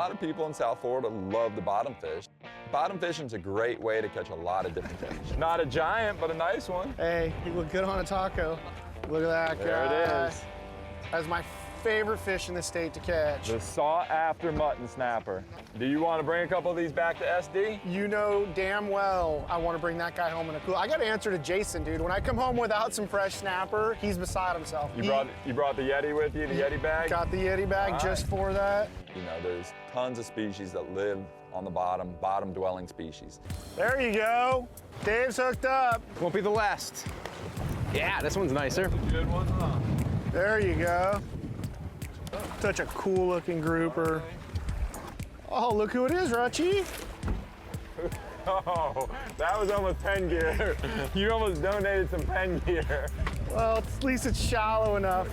lot of people in South Florida love the bottom fish. Bottom fishing is a great way to catch a lot of different fish. Not a giant, but a nice one. Hey, you look good on a taco. Look at that guy. There it is. That's my favorite fish in the state to catch. The sought after mutton snapper. Do you want to bring a couple of these back to SD? You know damn well I want to bring that guy home in a cooler. I got to answer to Jason, dude. When I come home without some fresh snapper, he's beside himself. You brought the Yeti with you, the Yeti bag? Got the Yeti bag just for that. You know, there's tons of species that live on the bottom dwelling species. There you go. Dave's hooked up. Won't be the last. Yeah, this one's nicer. Good one, huh? There you go. Such a cool looking grouper. Oh, look who it is, Rutchie. Oh, that was almost pen gear. You almost donated some pen gear. Well, at least it's shallow enough.